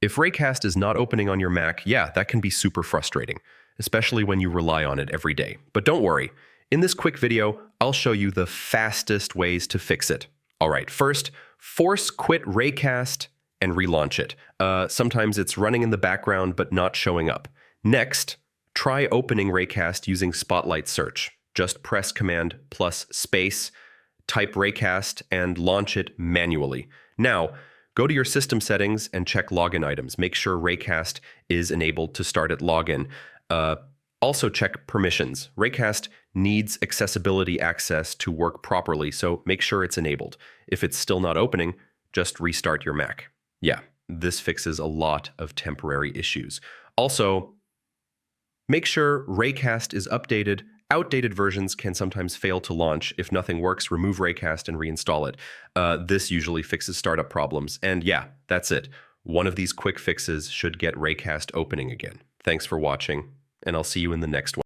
If Raycast is not opening on your Mac, yeah, that can be super frustrating, especially when you rely on it every day. But don't worry, in this quick video, I'll show you the fastest ways to fix it. All right, first, force quit Raycast and relaunch it. Sometimes it's running in the background but not showing up. Next, try opening Raycast using Spotlight Search. Just press Command plus space, type Raycast, and launch it manually. Now, go to your system settings and check login items. Make sure Raycast is enabled to start at login. Also check permissions. Raycast needs accessibility access to work properly, so make sure it's enabled. If it's still not opening, just restart your Mac. Yeah, this fixes a lot of temporary issues. Also, make sure Raycast is updated. Outdated versions can sometimes fail to launch. If nothing works, remove Raycast and reinstall it. This usually fixes startup problems. And yeah, that's it. One of these quick fixes should get Raycast opening again. Thanks for watching, and I'll see you in the next one.